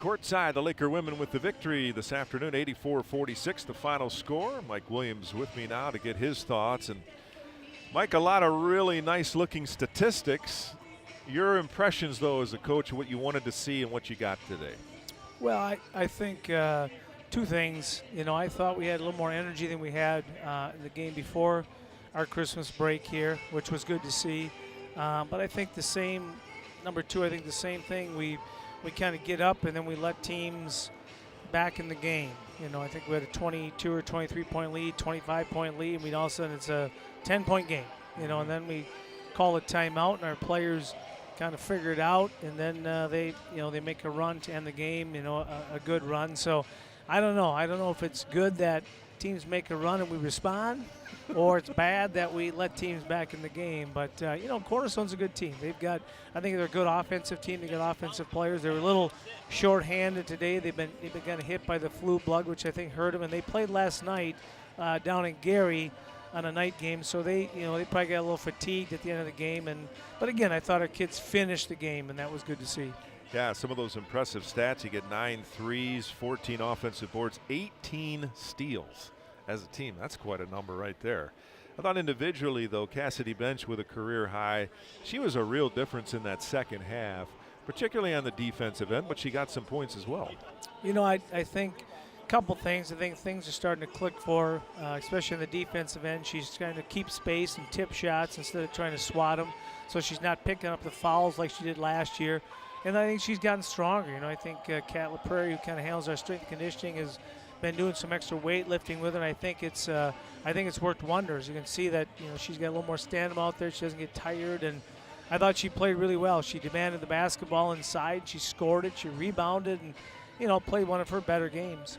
Courtside, the Laker women with the victory this afternoon, 84-46, the final score. Mike Williams with me now to get his thoughts. And Mike, a lot of really nice-looking statistics. Your impressions, though, as a coach, what you wanted to see and what you got today? Well, I think two things. You know, I thought we had a little more energy than we had in the game before our Christmas break here, which was good to see. But I think the same, number two, I think the same thing. We kind of get up and then we let teams back in the game. You know, I think we had a 22 or 23-point lead, 25-point lead, and all of a sudden it's a 10-point game. You know, and then we call a timeout and our players kind of figure it out, and then they make a run to end the game. You know, a good run. So I don't know. I don't know if it's good that teams make a run and we respond, or it's bad that we let teams back in the game. But, you know, Cornerstone's a good team. They've got, I think they're a good offensive team. They got offensive players. They were a little short-handed today. They've been kind of hit by the flu bug, which I think hurt them. And they played last night down in Gary on a night game. So they probably got a little fatigued at the end of the game. But again, I thought our kids finished the game, and that was good to see. Yeah, some of those impressive stats. You get 9 threes, 14 offensive boards, 18 steals as a team. That's quite a number right there. I thought individually, though, Cassidy Bench with a career high, she was a real difference in that second half, particularly on the defensive end, but she got some points as well. You know, I think a couple things. I think things are starting to click for her, especially on the defensive end. She's trying to keep space and tip shots instead of trying to swat them, so she's not picking up the fouls like she did last year. And I think she's gotten stronger. You know, I think Kat LaPrairie, who kind of handles our strength and conditioning, has been doing some extra weightlifting with her. And I think it's worked wonders. You can see that, you know, she's got a little more stand-up out there. She doesn't get tired. And I thought she played really well. She demanded the basketball inside. She scored it. She rebounded and, you know, played one of her better games.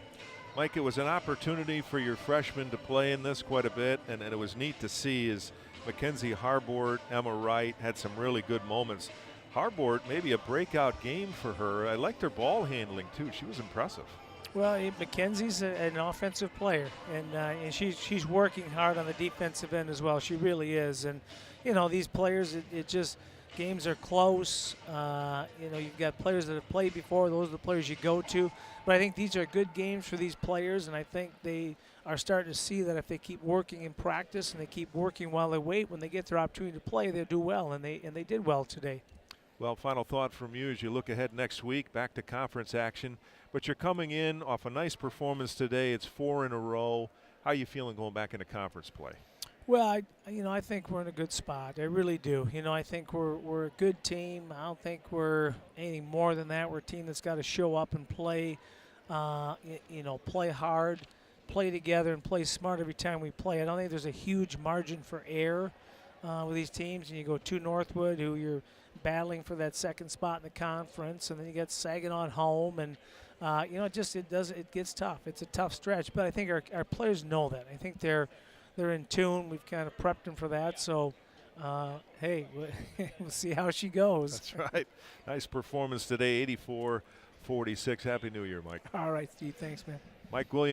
Mike, it was an opportunity for your freshmen to play in this quite a bit, and it was neat to see as Mackenzie Harbord, Emma Wright had some really good moments. Harbord, maybe a breakout game for her. I liked her ball handling, too. She was impressive. Well, Mackenzie's an offensive player, and she's working hard on the defensive end as well. She really is. And, you know, these players, it just games are close. You know, you've got players that have played before. Those are the players you go to. But I think these are good games for these players, and I think they are starting to see that if they keep working in practice and they keep working while they wait, when they get their opportunity to play, they'll do well, and they did well today. Well, final thought from you as you look ahead next week, back to conference action. But you're coming in off a nice performance today. It's 4 in a row. How are you feeling going back into conference play? Well, I think we're in a good spot. I really do. You know, I think we're a good team. I don't think we're anything more than that. We're a team that's got to show up and play, play hard, play together, and play smart every time we play. I don't think there's a huge margin for error with these teams. And you go to Northwood, who you're battling for that second spot in the conference, and then you got Saginaw at home, and it gets tough. It's a tough stretch, but I think our players know that. I think they're in tune. We've kind of prepped them for that. So, hey, we'll see how she goes. That's right. Nice performance today, 84-46. Happy New Year, Mike. All right, Steve. Thanks, man. Mike Williams.